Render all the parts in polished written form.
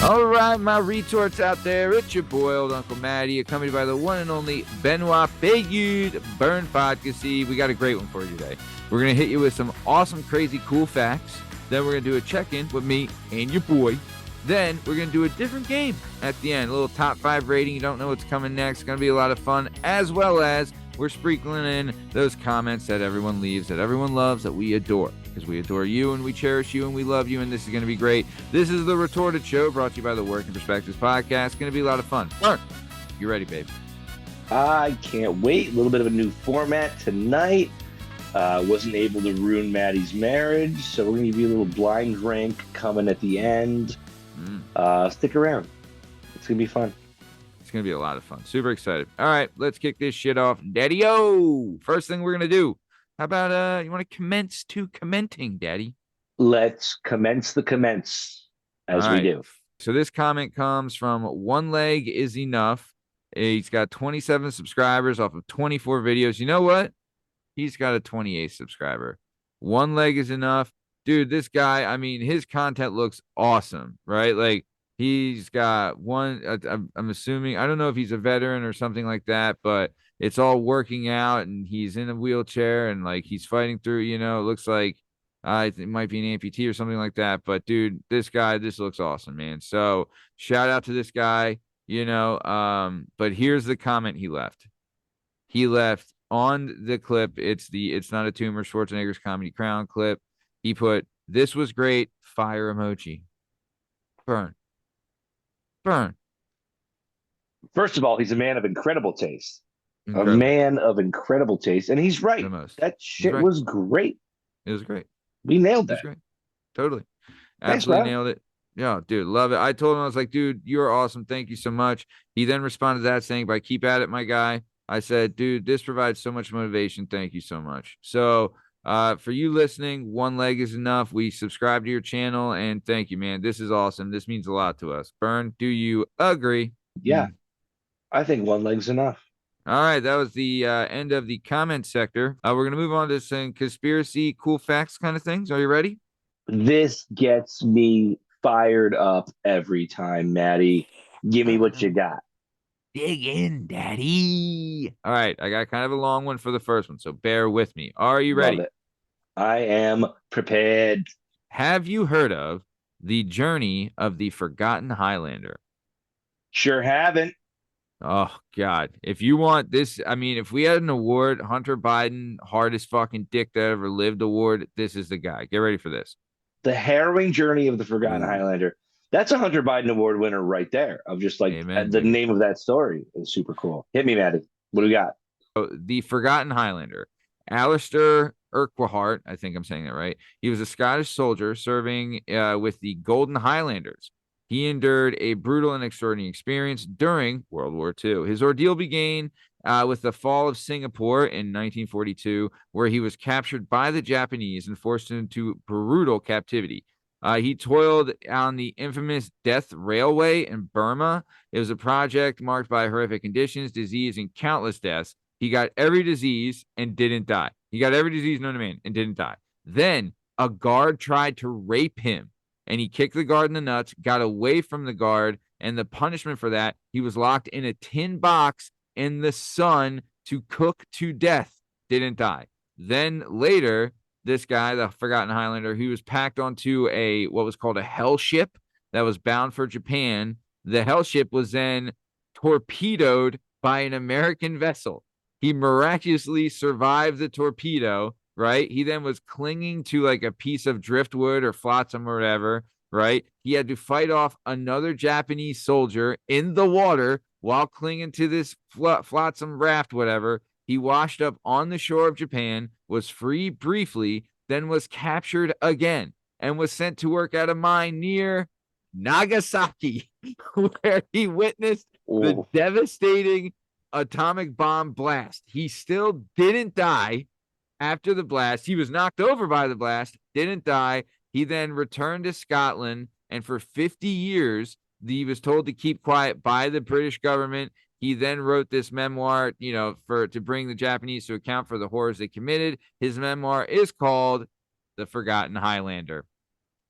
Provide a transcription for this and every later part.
All right, my retorts out there, it's your boy, old Uncle Matty, accompanied by the one and only Benoit Fayud, Bern Podcast. We got a great one for you today. We're going to hit you with some awesome, crazy, cool facts. Then we're going to do a check-in with me and your boy. Then we're going to do a different game at the end, a little top 5 rating. You don't know what's coming next. It's going to be a lot of fun, as well as we're sprinkling in those comments that everyone leaves, that everyone loves, that we adore. Because we adore you and we cherish you and we love you, and this is going to be great. This is the Retorted Show, brought to you by the Working Perspectives Podcast. It's going to be a lot of fun. Mark, you ready, babe? I can't wait. A little bit of a new format tonight. Wasn't able to ruin Maddie's marriage, so we're going to give you a little blind rank coming at the end. Stick around. It's going to be fun. It's going to be a lot of fun. Super excited. All right, let's kick this shit off. Daddy-o! First thing we're going to do. How about, you want to commence to commenting, Daddy? Let's commence as we do. So this comment comes from One Leg Is Enough. He's got 27 subscribers off of 24 videos. You know what? He's got a 28th subscriber. One Leg Is Enough. Dude, this guy, I mean, his content looks awesome, right? Like, he's got one, I'm assuming, I don't know if he's a veteran or something like that, but it's all working out, and he's in a wheelchair, and like he's fighting through, you know, it looks like it might be an amputee or something like that. But dude, this looks awesome, man. So shout out to this guy, you know. But here's the comment he left. He left on the clip. It's Not a Tumor, Schwarzenegger's Comedy Crown clip. He put, "This was great, fire emoji." Burn. First of all, he's a man of incredible taste. Incredible. A man of incredible taste. And he's right. That shit was great. It was great. We nailed that. It was great. Totally. Absolutely nailed it. Yeah, dude, love it. I told him, I was like, dude, you're awesome. Thank you so much. He then responded to that saying, "But keep at it, my guy." I said, dude, this provides so much motivation. Thank you so much. So for you listening, One Leg Is Enough. We subscribe to your channel, and thank you, man. This is awesome. This means a lot to us. Bern, do you agree? Yeah, I think one leg's enough. All right, that was the end of the comment sector. We're going to move on to some conspiracy, cool facts kind of things. Are you ready? This gets me fired up every time, Maddie. Give me what you got. Dig in, Daddy. All right, I got kind of a long one for the first one, so bear with me. Are you ready? Love it. I am prepared. Have you heard of the journey of the Forgotten Highlander? Sure haven't. Oh, God. If you want this, I mean, if we had an award, Hunter Biden, hardest fucking dick that ever lived award, this is the guy. Get ready for this. The harrowing journey of the Forgotten Highlander. That's a Hunter Biden Award winner right there. Of just like the name of that story is super cool. Hit me, Maddie. What do we got? So, the Forgotten Highlander. Alistair Urquhart, I think I'm saying that right. He was a Scottish soldier serving with the Golden Highlanders. He endured a brutal and extraordinary experience during World War II. His ordeal began with the fall of Singapore in 1942, where he was captured by the Japanese and forced into brutal captivity. He toiled on the infamous Death Railway in Burma. It was a project marked by horrific conditions, disease, and countless deaths. He got every disease and didn't die. He got every disease known to man and didn't die. Then a guard tried to rape him, and he kicked the guard in the nuts, got away from the guard, and the punishment for that, he was locked in a tin box in the sun to cook to death. Didn't die. Then later, this guy, the Forgotten Highlander, he was packed onto what was called a hell ship that was bound for Japan. The hell ship was then torpedoed by an American vessel. He miraculously survived the torpedo, right? He then was clinging to like a piece of driftwood or flotsam or whatever, right? He had to fight off another Japanese soldier in the water while clinging to this flotsam raft, whatever. He washed up on the shore of Japan, was free briefly, then was captured again and was sent to work at a mine near Nagasaki, where he witnessed the devastating atomic bomb blast. He still didn't die after the blast. He was knocked over by the blast, didn't die. He then returned to Scotland, and for 50 years, he was told to keep quiet by the British government. He then wrote this memoir, to bring the Japanese to account for the horrors they committed. His memoir is called The Forgotten Highlander.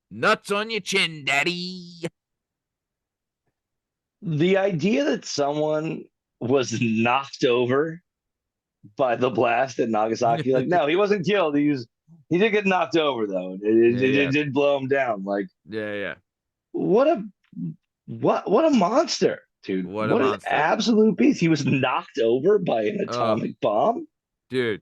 Nuts on your chin, Daddy. The idea that someone was knocked over by the blast at Nagasaki, like, no, he wasn't killed. He did get knocked over though. Yeah, It yeah, did blow him down. Like, yeah, yeah. what a what a monster, dude. What a What an monster. absolute beast. He was knocked over by an Oh, atomic bomb. dude.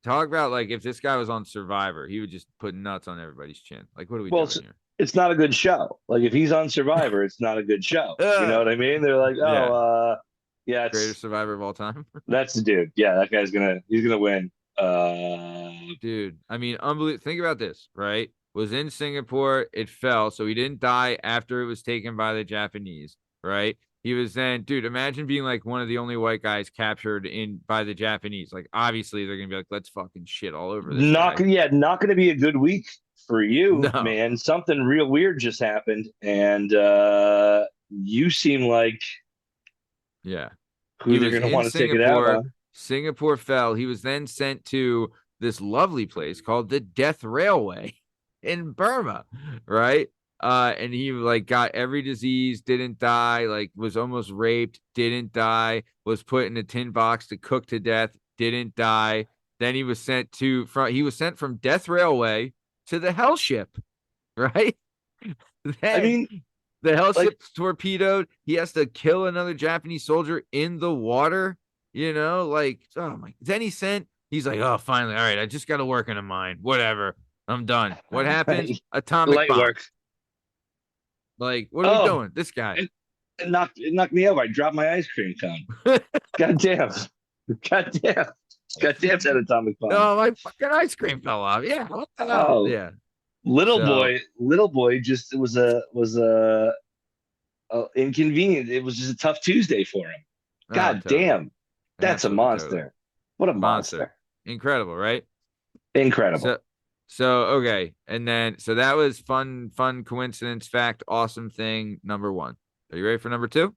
Talk about like if this guy was on Survivor, he would just put nuts on everybody's chin. Like, what are we Well, doing here? it's not a good show. Like if he's on Survivor, it's not a good show. You know what I mean? They're like, Yeah. yeah, Greatest survivor of all time. that's the dude. Yeah, that guy's he's gonna win. Dude, I mean, unbelievable. Think about this, right? Was in Singapore, it fell, so he didn't die after it was taken by the Japanese, right? He was then, dude, imagine being like one of the only white guys captured in by the Japanese. Like, obviously, they're gonna be like, let's fucking shit all over this not guy. yeah, not gonna be a good week for you, No. man. Something real weird just happened, and you seem like Yeah. who He they're was gonna in want to take it out Singapore. on. Singapore fell. He was then sent to this lovely place called the Death Railway in Burma, right? And he like got every disease, didn't die, like was almost raped, didn't die, was put in a tin box to cook to death, didn't die. Then he was sent from Death Railway to the Hell Ship, right? I Then mean, the hell like, ship's torpedoed. He has to kill another Japanese soldier in the water. Like, oh my. Then he's like, oh, finally. All right. I just got to work in a mine. Whatever. I'm done. What happens? Atomic light bomb. work. Like, what are we Oh, doing? This guy. it knocked me over. I dropped my ice cream cone. God damn. God damn. God damn that atomic bomb. Oh, my fucking ice cream fell off. Yeah. What the hell? Oh, Yeah. little boy just was a inconvenient. It was just a tough Tuesday for him. Oh, God totally. damn. That's a Absolutely, monster. totally. What a monster. Incredible, right? Incredible. So okay, and then so that was fun coincidence, fact, awesome thing number one. Are you ready for number two?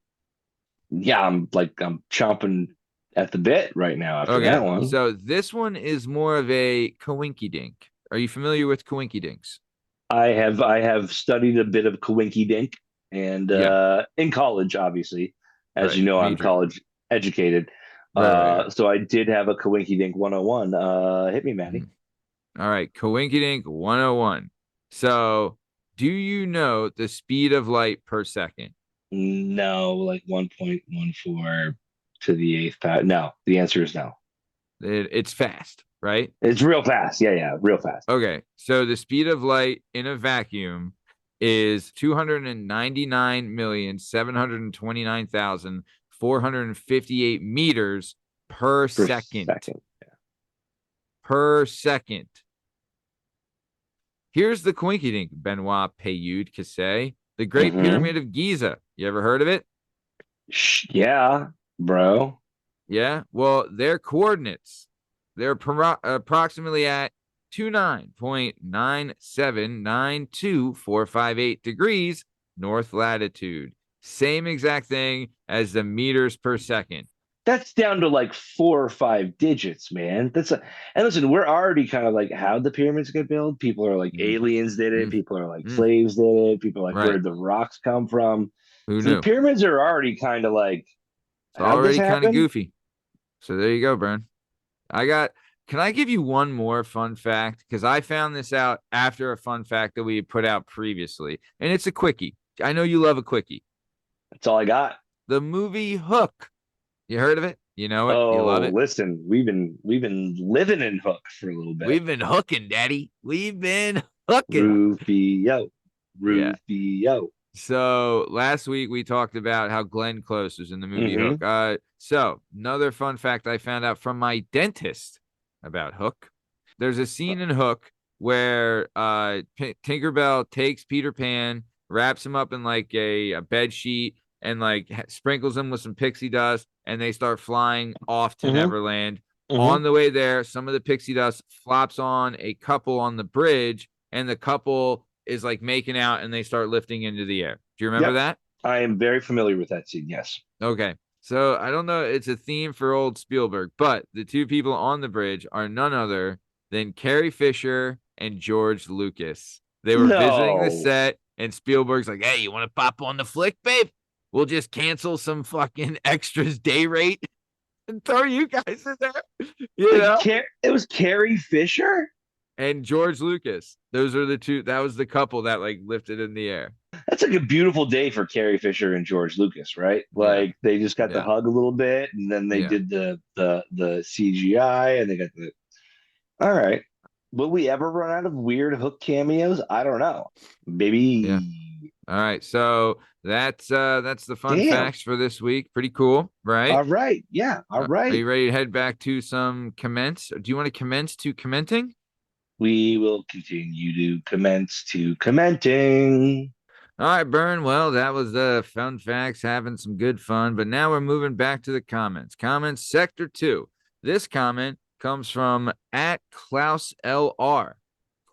Yeah, I'm chomping at the bit right now after Okay, that one. so this one is more of a coinky dink. Are you familiar with coinky dinks? I have studied a bit of Coinky Dink and Yeah, in college, obviously. As right. you know, I'm Major. college educated. Right. So I did have a Coinky Dink 101. Hit me, Maddie. Mhm. All right, coinky dink 101. So, do you know the speed of light per second? No, like 1.14 to the eighth power. No, the answer is no. It's fast, right? It's real fast. Yeah, yeah, real fast. Okay, so the speed of light in a vacuum is 299,729,458 meters per Per second. second. Per second. Here's the Quinky Dink, Benoit Payud Cassay, the Great Mm-hmm. Pyramid of Giza. You ever heard of it? Yeah, bro. Yeah. Well, their coordinates, they're approximately at 29.9792458 degrees north latitude. Same exact thing as the meters per second. That's down to like 4 or 5 digits, man. And listen, we're already kind of like, how'd the pyramids get built? People are like, Mm, aliens did it. mm, People are like, mm. slaves did it. People are like, Right. where'd the rocks come from? Who So the knew? pyramids are already kind of like, It's how'd this already kind of happen? goofy. So there you go, Bern. Can I give you one more fun fact? Because I found this out after a fun fact that we had put out previously. And it's a quickie. I know you love a quickie. That's all I got. The movie Hook. You heard of it? You know it? You love Oh, it? listen, we've been living in Hook for a little bit. We've been hooking, Daddy. We've been hooking. Rufio, Yeah. Rufio. So last week we talked about how Glenn Close was in the movie Mm-hmm. Hook. So another fun fact I found out from my dentist about Hook. There's a scene in Hook where Tinkerbell takes Peter Pan, wraps him up in like a bed sheet, and like sprinkles him with some pixie dust, and they start flying off to Mm-hmm. Neverland. Mm-hmm. On the way there, some of the pixie dust flops on a couple on the bridge, and the couple is like making out, and they start lifting into the air. Do you remember that? I am very familiar with that scene. Yes. Okay. So I don't know. It's a theme for old Spielberg, but the two people on the bridge are none other than Carrie Fisher and George Lucas. They were visiting the No. set, and Spielberg's like, "Hey, you want to pop on the flick, babe? we'll just cancel some fucking extras day rate and throw you guys in there. You know? It was Carrie Fisher and George Lucas. Those are the two. That was the couple that like lifted in the air. That's like a beautiful day for Carrie Fisher and George Lucas, right? Yeah. Like they just got the hug a little bit, and then they did the CGI, and they got the. All right, will we ever run out of weird Hook cameos? I don't know. Maybe. Yeah. All right, so that's the fun facts for this week. Pretty cool, right? All right, yeah. All right. Are you ready to head back to some commence? Do you want to commence to commenting? We will continue to commence to commenting. All right, Bern. Well, that was the fun facts, having some good fun. But now we're moving back to the comments. Comments sector 2. This comment comes from at Klaus LR.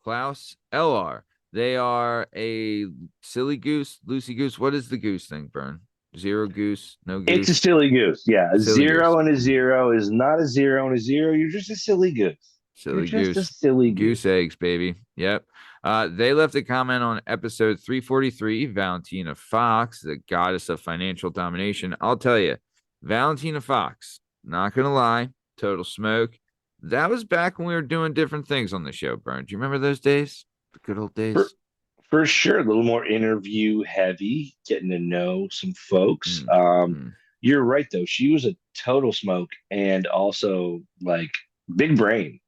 Klaus LR. They are a silly goose, loosey goose. What is the goose thing, Bern? Zero goose, no goose. It's a silly goose. Yeah, a silly zero goose. and a zero is not a zero and a zero. You're just a silly goose. Silly You're goose. just a silly goose. Goose eggs, baby. Yep. They left a comment on episode 343, Valentina Fox, the goddess of financial domination. I'll tell you, Valentina Fox, not going to lie, total smoke. That was back when we were doing different things on the show, Bern. Do you remember those days? The good old days? For sure. A little more interview heavy, getting to know some folks. You're right, though. She was a total smoke and also like big brain.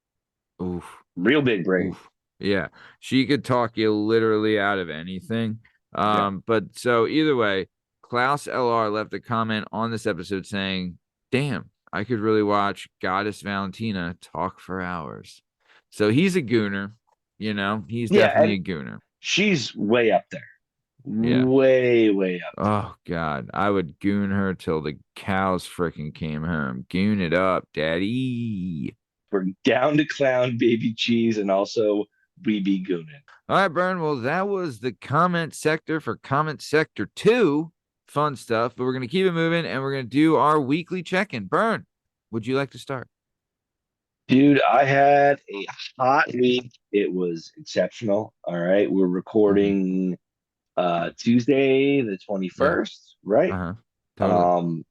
Oof. Real big brain. Oof. Yeah. She could talk you literally out of anything. But so either way, Klaus LR left a comment on this episode saying, damn, I could really watch Goddess Valentina talk for hours. So he's a gooner, you know, he's definitely a gooner. She's way up there. Yeah. Way up there. Oh, God. I would goon her till the cows freaking came home. Goon it up, daddy. We're down to clown, baby cheese, and also we be gooning. All right, Bern. Well, that was the comment sector for comment sector 2. Fun stuff, but we're going to keep it moving and we're going to do our weekly check-in. Bern, would you like to start? Dude, I had a hot week. It was exceptional. All right. We're recording Tuesday the 21st, right? Totally.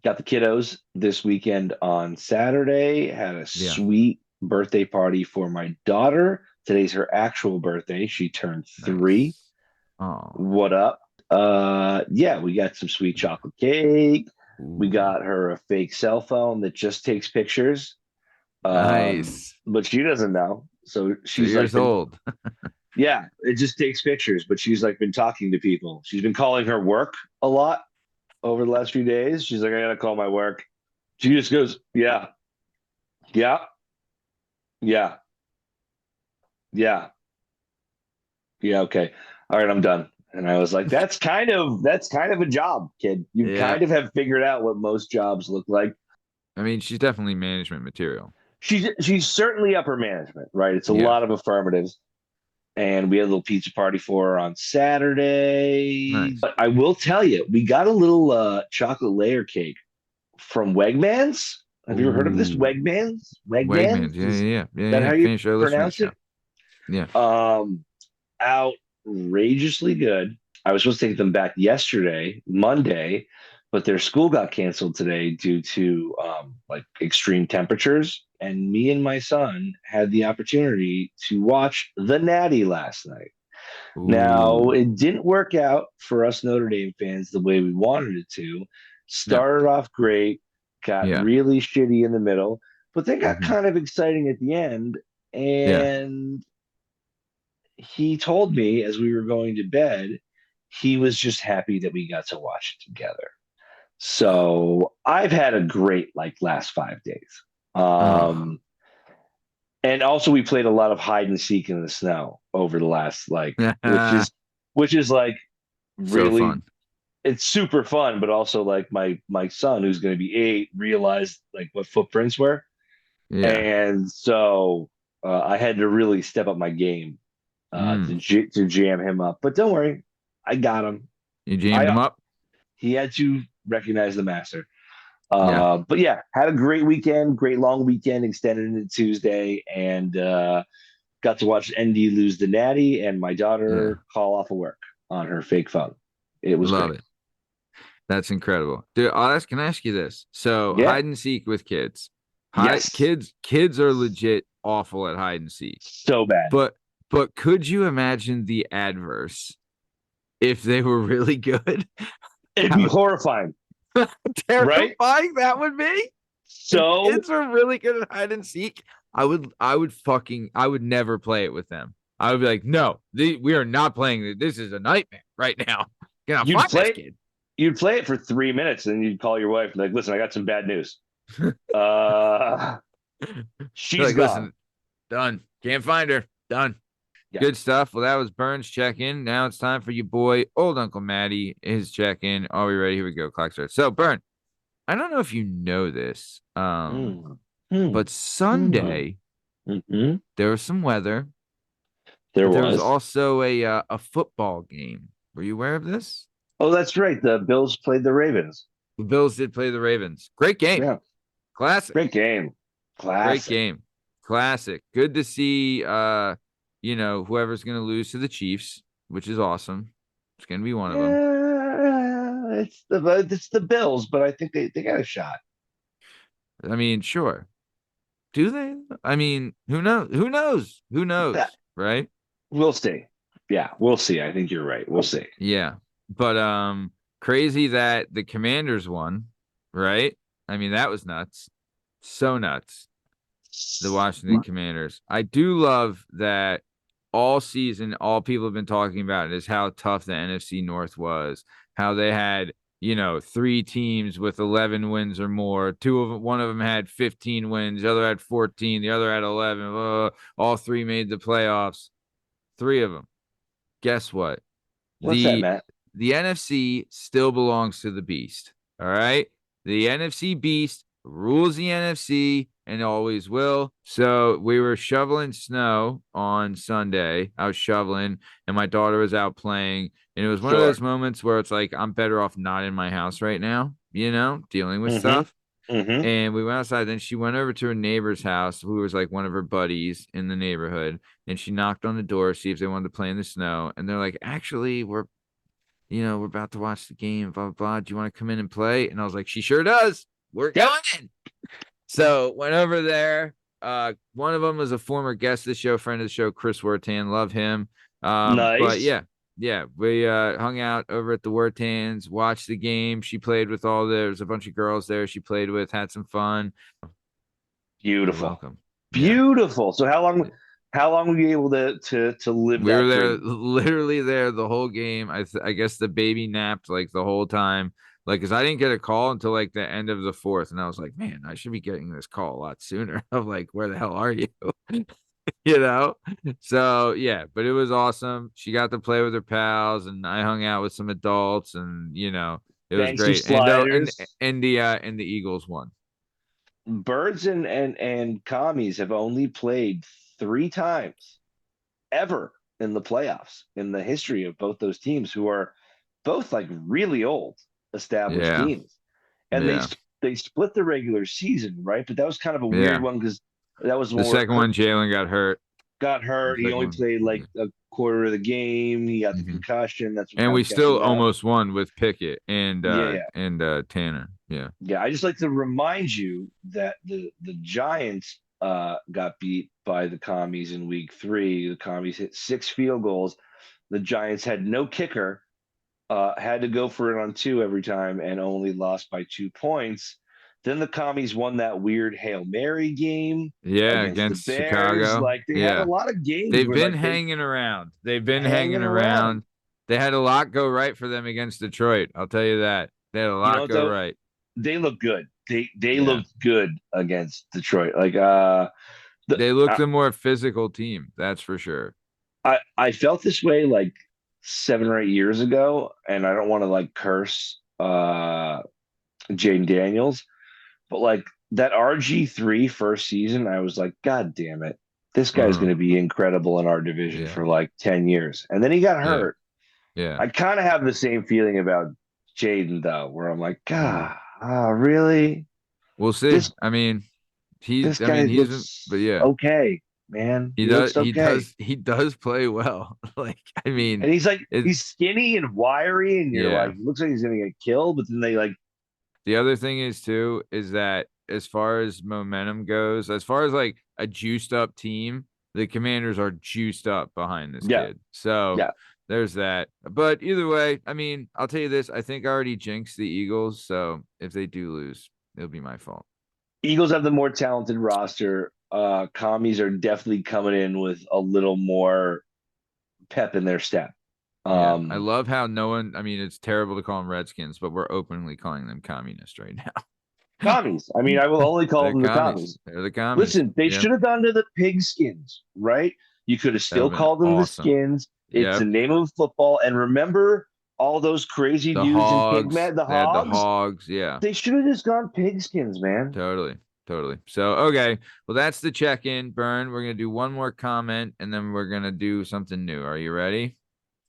Got the kiddos this weekend on Saturday. Had a sweet birthday party for my daughter. Today's her actual birthday. She turned 3. Oh, what up? We got some sweet chocolate cake. We got her a fake cell phone that just takes pictures. Nice. But she doesn't know. So she's 2 years old. Yeah, it just takes pictures, but she's like been talking to people. She's been calling her work a lot over the last few days. She's like, I gotta call my work. She just goes, yeah, okay. All right, I'm done. And I was like, that's kind of a job, kid. You kind of have figured out what most jobs look like. I mean, she's definitely management material. She's certainly upper management, right? It's a lot of affirmatives. And we had a little pizza party for her on Saturday. Nice. But I will tell you, we got a little chocolate layer cake from Wegmans. Have you ever heard of this? Wegmans? Wegmans. Yeah. Is that how you pronounce it? Yeah. Outrageously good. I was supposed to take them back yesterday, Monday, but their school got canceled today due to like extreme temperatures. And me and my son had the opportunity to watch The Natty last night. Ooh. Now, it didn't work out for us Notre Dame fans the way we wanted it to. Started off great, got really shitty in the middle, but then got kind of exciting at the end. And he told me as we were going to bed, he was just happy that we got to watch it together. So I've had a great last 5 days. And also we played a lot of hide and seek in the snow over the last which is like really so fun. It's super fun, but also like my son who's going to be 8 realized what footprints were. And so I had to really step up my game to jam him up. But don't worry, I got him. You jammed him up? He had to recognize the master. But had a great weekend, great long weekend, extended into Tuesday, and got to watch ND lose the Natty and my daughter call off of work on her fake phone. It was Love great. it. That's incredible. Dude, can I ask you this? So Yeah. hide and seek with kids. Yes. Kids are legit awful at hide and seek. So bad. But could you imagine the adverse if they were really good? It'd be horrifying. Terrifying Right? that would be. If So kids are really good at hide and seek, I would never play it with them. I would be like, no, we are not playing. This is a nightmare right now. Gonna you'd find this play kid. you'd play it for 3 minutes and then you'd call your wife and like, listen, I got some bad news. Uh she's Like, gone. listen, done. Can't find her. Done. Yeah. Good stuff. Well, that was Bern's check-in. Now it's time for your boy, old Uncle Matty, his check-in. Are we ready? Here we go. Clock starts. So, Bern, I don't know if you know this, but Sunday there was some weather. There There was was. also a football game. Were you aware of this? Oh, that's right. The Bills played the Ravens. The Bills did play the Ravens. Great game. Yeah. Classic. Great game. Classic. Great game. Classic. Good to see whoever's gonna lose to the Chiefs, which is awesome. It's gonna be one of them. Yeah, it's the Bills, but I think they got a shot. I mean, sure. Do they? I mean, who knows? Who knows? Who knows? Right? We'll see. Yeah, we'll see. I think you're right. We'll see. Yeah. But crazy that the Commanders won, right? I mean, that was nuts. So nuts. The Washington Commanders. I do love that all season, all people have been talking about is how tough the NFC North was, how they had, 3 teams with 11 wins or more. One of them had 15 wins, the other had 14, the other had 11. All 3 made the playoffs. 3 of them. Guess what? What's that, Matt? The NFC still belongs to the Beast. All right? The NFC Beast rules the NFC and always will. So we were shoveling snow on Sunday. I was shoveling and my daughter was out playing. And it was one of those moments where it's like, I'm better off not in my house right now, dealing with stuff. And we went outside. Then she went over to her neighbor's house, who was like one of her buddies in the neighborhood. And she knocked on the door, see if they wanted to play in the snow. And they're like, actually, we're about to watch the game, blah, blah, blah. Do you want to come in and play? And I was like, she sure does. We're going in. So went over there. One of them was a former guest of the show, friend of the show, Chris Wertan. Love him. Nice. But yeah, we hung out over at the Wertans, watched the game. She played with there's a bunch of girls there she played with, had some fun. Beautiful. You're welcome. Beautiful. So how long were you able to live we that were there, dream? literally there the whole game. I guess the baby napped like the whole time. Like, because I didn't get a call until like the end of the 4th. And I was like, man, I should be getting this call a lot sooner. I'm like, where the hell are you? So, yeah, but it was awesome. She got to play with her pals and I hung out with some adults and, it was great. And the Eagles won. Birds and commies have only played 3 times ever in the playoffs in the history of both those teams, who are both like really old established teams. And they split the regular season, right? But that was kind of a weird one because that was the second one. Jalen got hurt. He only played like a quarter of the game. He got the concussion. And we still almost won with Pickett and Tanner. Yeah. I just like to remind you that the Giants got beat by the commies in week 3. The commies hit 6 field goals. The Giants had no kicker, had to go for it on 2 every time, and only lost by 2 points. Then the commies won that weird Hail Mary game. Against the Bears. Chicago. Like they had a lot of games. They've been hanging around. They've been hanging around. They had a lot go right for them against Detroit. I'll tell you that. They had a lot go right. They look good. They looked good against Detroit. Like they looked a more physical team, that's for sure. I felt this way like 7 or 8 years ago, and I don't want to like curse Jane Daniels, but like that RG3 first season, I was like, God damn it, this guy's going to be incredible in our division for like 10 years. And then he got hurt. Yeah. I kind of have the same feeling about Jaden though, where I'm like, God, really? We'll see. He's okay. man. He He does. looks okay. He does play well. Like, I mean, And he's like, it. he's skinny and wiry, and you're Yeah. like, looks like he's gonna get killed, but then they like, The other thing is too is that as far as momentum goes, as far as like a juiced up team, the Commanders are juiced up behind this yeah, kid. So yeah. there's that. But either way, I mean, I'll tell you this: I think I already jinxed the Eagles. So if they do lose, it'll be my fault. Eagles have the more talented roster. Commies are definitely coming in with a little more pep in their step. Yeah, I Um, love how no one. I mean, it's terrible to call them Redskins, but we're openly calling them communist right now. Commies. I mean, I will only call They're them the commies. commies. They're the commies. Listen, they Yeah, should have gone to the pigskins, right? You could have that would still have been called them the awesome. skins. It's the Yep. name of football. And remember all those crazy The dudes in hogs. Pigmat, the They had the hogs? hogs. Yeah, They should have just gone pigskins, man. totally. Totally. So, okay. Well, that's the check in, Bern. We're going to do one more comment and then we're going to do something new. Are you ready?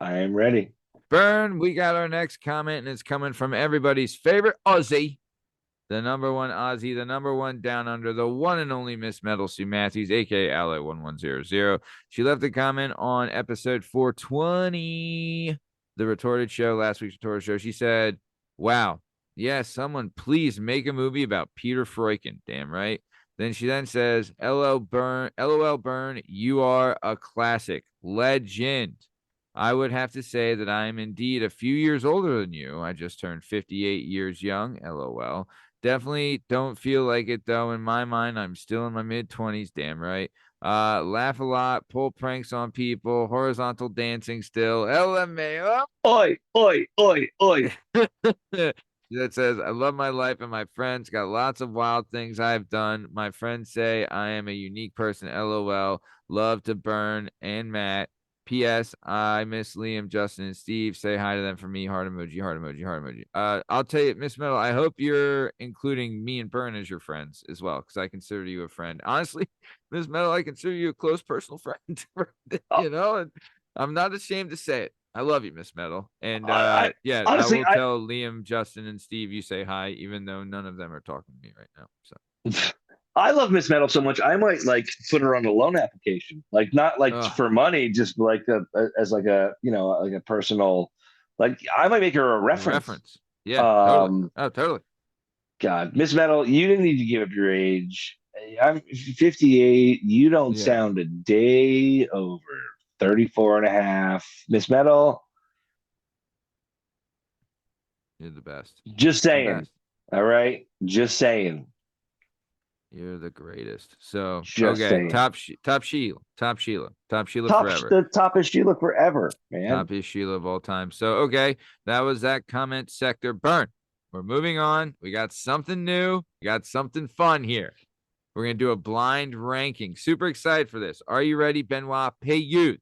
I am ready. Bern, we got our next comment and it's coming from everybody's favorite Aussie, the number one Aussie, the number one down under, the one and only Miss Metal Sue Matthews, aka Ally 1100. She left a comment on episode 420, the Retorted Show, last week's Retorted Show. She said, wow, yes, someone please make a movie about Peter Freuchen. Damn right. Then she then says, LOL Bern, you are a classic legend. I would have to say that I am indeed a few years older than you. I just turned 58 years young. LOL. Definitely don't feel like it though. In my mind, I'm still in my mid-20s. Damn right. Laugh a lot, pull pranks on people, horizontal dancing still. LMAO. Oi, oi, oi, oi. That says, I love my life and my friends. Got lots of wild things I've done. My friends say I am a unique person. LOL. Love to Bern and Matt. P.S. I miss Liam, Justin, and Steve. Say hi to them for me. Heart emoji, heart emoji, heart emoji. I'll tell you, Miss Metal, I hope you're including me and Bern as your friends as well, because I consider you a friend. Honestly, Miss Metal, I consider you a close personal friend. Oh, And I'm not ashamed to say it. I love you, Miss Metal. And I yeah, I honestly, will tell Liam, Justin, and Steve you say hi, even though none of them are talking to me right now. So I love Miss Metal so much. I might like put her on a loan application, like not like ugh, for money, just like as like a like a personal. Like I might make her a reference. reference. Yeah, totally. Um, Oh, totally. God, Miss Metal, you didn't need to give up your age. I'm 58. You don't Yeah, sound a day over 34 and a half. Miss Metal, you're the best. just The saying. best. All right. Just saying. You're the greatest. So Just okay, saying. top Sheila forever. The top of Sheila forever, man. Top is Sheila of all time. So okay, that was that comment sector. Burn. We're moving on. We got something new. We got something fun here. We're gonna do a blind ranking. Super excited for this. Are you ready, Benoit Payut?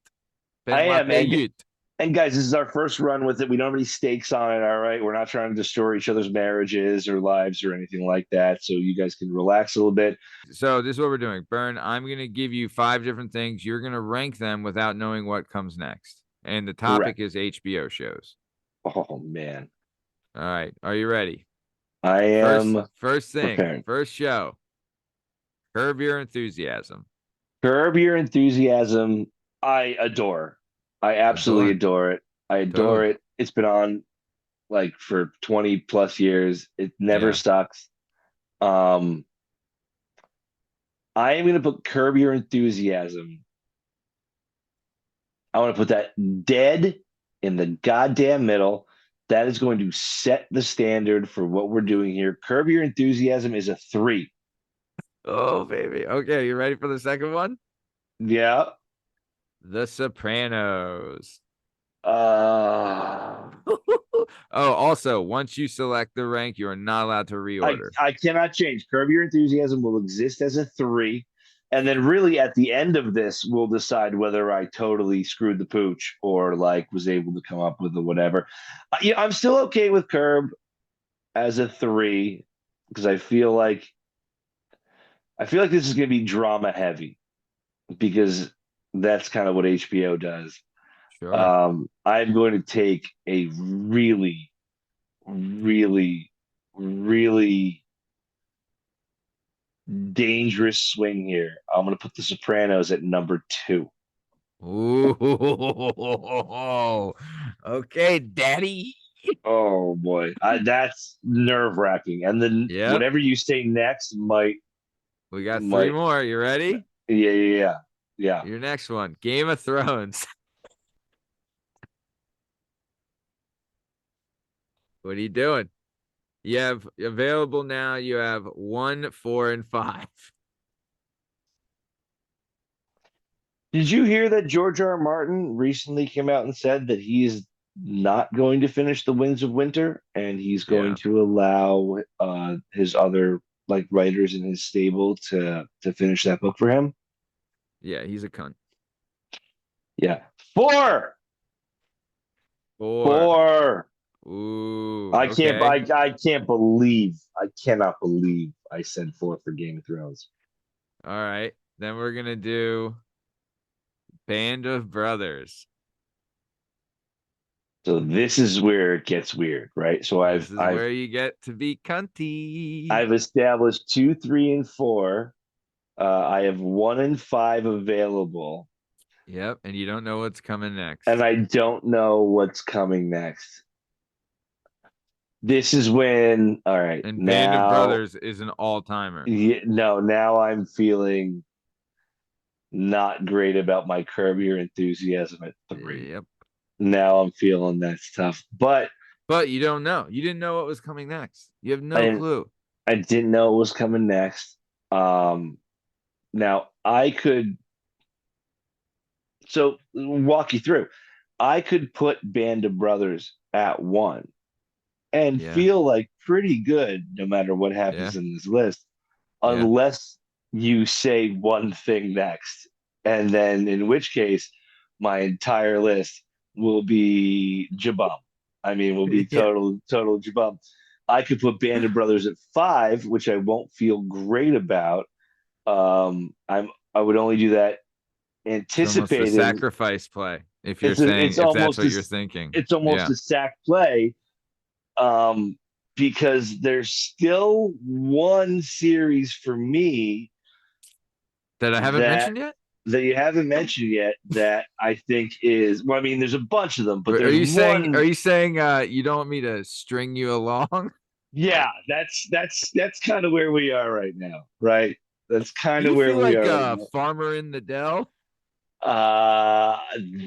I Benoit am. Payut. And guys, this is our first run with it. We don't have any stakes on it. All right. We're not trying to destroy each other's marriages or lives or anything like that. So you guys can relax a little bit. So this is what we're doing. Burn, I'm gonna give you 5 different things. You're gonna rank them without knowing what comes next. And the topic Correct. is HBO shows. Oh man. All right. Are you ready? I am First thing, prepared. first show. Curb Your Enthusiasm. Curb Your Enthusiasm. I adore. I absolutely adore it. I adore Totally. it. It's been on like for 20 plus years. It never Yeah. sucks. Um, I am going to put Curb Your Enthusiasm. I want to put that dead in the goddamn middle. That is going to set the standard for what we're doing here. Curb Your Enthusiasm is a 3. Oh, baby. Okay, you ready for the second one? Yeah. The Sopranos. Uh, Oh, also, once you select the rank, you are not allowed to reorder. I cannot change. Curb Your Enthusiasm will exist as a 3. And then really at the end of this, we'll decide whether I totally screwed the pooch or like was able to come up with a whatever. Yeah, I'm still okay with Curb as a 3 because I feel like this is going to be drama heavy because that's kind of what HBO does. Sure. I'm going to take a really, really, really dangerous swing here. I'm going to put The Sopranos at number 2. Ooh, okay, daddy. Oh boy, that's nerve wracking. And then Yep, whatever you say next we got three might, more. You ready? yeah. Your next one, Game of Thrones. What are you doing? You have available now. You have 1, 4, and 5. Did you hear that George R. R. Martin recently came out and said that he's not going to finish The Winds of Winter, and he's going Yeah, to allow his other like writers in his stable to finish that book for him? yeah, he's a cunt. Yeah. Four. 4. Four. Ooh, okay. I cannot believe I said 4 for Game of Thrones. All right. Then we're gonna do Band of Brothers. So this is where it gets weird, right? So This is I've where you get to be cunty. I've established 2, 3, and 4. I have 1 and 5 available, Yep, and you don't know what's coming and next. I don't know what's coming next. This is when, all right, And Band of now, Brothers is an all-timer. no, now I'm feeling not great about my Curb Your Enthusiasm at 3. Yep. Now I'm feeling that's tough, but But you don't know. You didn't know what was coming next. You have no I clue. I didn't know it was coming next. Now I could so walk you through. I could put Band of Brothers at 1 and Yeah. feel like pretty good no matter what Yeah. happens in this list, Yeah. unless you say one thing next. And then in which case, my entire list will be jabum. I mean, will be Yeah. total jabum. I could put Band of Brothers at 5, which I won't feel great about. I would only do that It's almost a anticipating sacrifice play. If you're it's saying if that's what you're thinking. almost Yeah. a sack play, um, because there's still one series for me That I haven't that mentioned yet? you haven't mentioned yet that I think is well, I mean, there's a bunch of them, but Are there's you saying one. you don't want me to string you along? Yeah, that's kind of where we are right now, right? That's Do kind of you where feel we like are right a now. farmer in the Dell? Uh,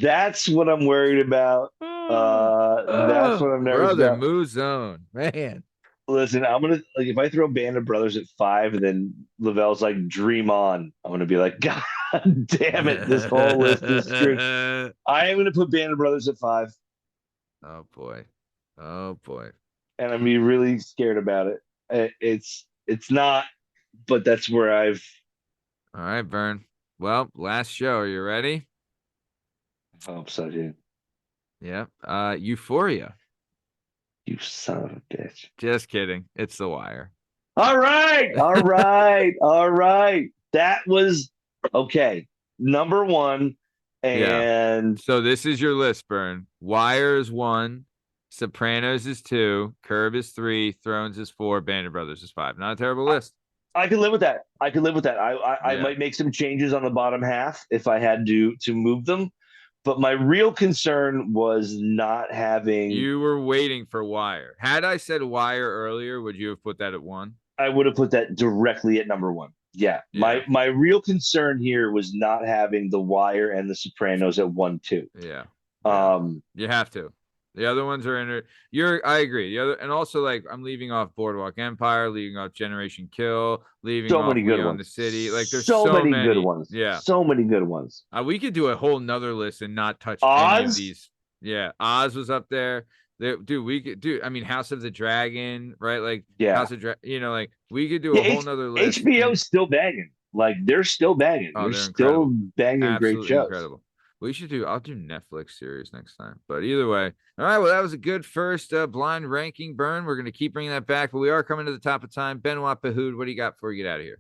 that's what I'm worried about. That's what I'm nervous Brother, about. move zone. Man. Listen, I'm gonna like if I throw Band of Brothers at 5 and then Lavelle's like Dream On, I'm gonna be like, God damn it, this whole list is screwed. Oh I am gonna put Band of Brothers at 5, boy. Oh boy. and I'm gonna be really scared about it. It's not, but that's where I've All right, Bern. Well, last show. Are you ready? hope so, dude. Yep. Euphoria. You son of a bitch. Just kidding. It's The Wire. All right. That was okay. Number 1, Yeah. and So this is your list, Bern. Wire is 1, Sopranos is 2, Curb is 3, Thrones is 4, Band of Brothers is 5. Not a terrible list. I could live with that. I could live with that. I Yeah. might make some changes on the bottom half if I had to move them. But my real concern was not having. You were waiting for Wire. Had I said Wire earlier, would you have put that at 1? I would have put that directly at number 1. Yeah. Yeah. My real concern here was not having The Wire and The Sopranos at 1, 2. Yeah. You have to. The other ones are in it. I agree. The other, and also like I'm leaving off Boardwalk Empire, leaving off Generation Kill, leaving So off many We good Own the ones. City. Like there's so so many good many. ones. Yeah. So many good ones. We could do a whole nother list and not touch any of Oz. these. Yeah. Oz was up there. Dude, we could do. I mean, House of the Dragon, right? Like Yeah. House of like we could do a whole nother list. HBO's still banging. Like they're still banging. Oh, they're they're still incredible. banging Absolutely great shows. incredible. I'll do Netflix series next time. But either way, all right. Well, that was a good first blind ranking, Burn. We're gonna keep bringing that back, but we are coming to the top of time. Benoit Pahoud, what do you got before you get out of here?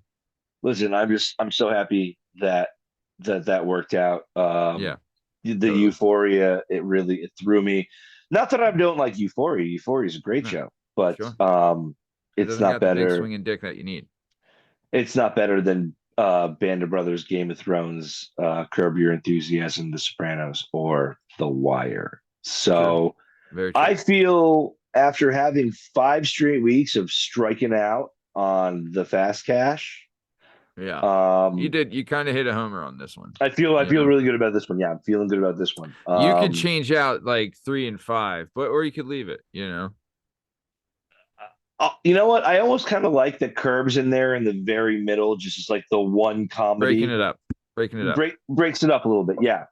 Listen, I'm so happy that worked out. Yeah, the totally. Euphoria, it threw me. Not that I don't like Euphoria. Euphoria is a great show, but sure. it's not got the big better. swinging dick that you need. It's not better than Band of Brothers, Game of Thrones, Curb Your Enthusiasm, The Sopranos, or The Wire. So Very true. I feel after having 5 straight weeks of striking out on the fast cash. Yeah, you did. You kind of hit a homer on this one. I feel really good about this one. Yeah, I'm feeling good about this one. You could change out like 3 and 5, or you could leave it. You know what? I almost kind of like the Curbs in there in the very middle, just as like the one comedy. Breaking it up. Breaks it up a little bit. Yeah.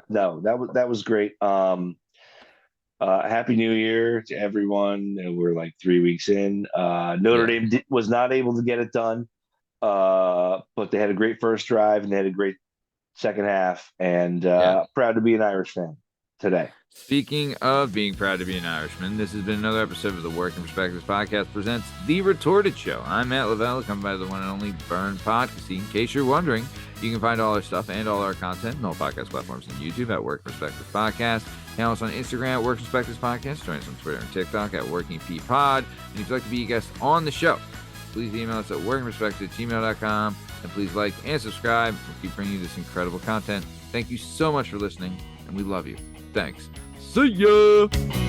No, that was great. Happy New Year to everyone. We're like 3 weeks in. Notre Dame was not able to get it done, but they had a great first drive and they had a great second half. And proud to be an Irish fan today. Speaking of being proud to be an Irishman, this has been another episode of the Working Perspectives Podcast presents The Retorted Show. I'm Matt Lavelle, come by the one and only Bern Podcast. In case you're wondering, you can find all our stuff and all our content on all podcast platforms and YouTube at Working Perspectives Podcast. Follow us on Instagram at Working Perspectives Podcast. Join us on Twitter and TikTok at Working P Pod. And if you'd like to be a guest on the show, please email us at workingperspectives@gmail.com. And please like and subscribe. We'll keep bringing you this incredible content. Thank you so much for listening, and we love you. Thanks. See ya!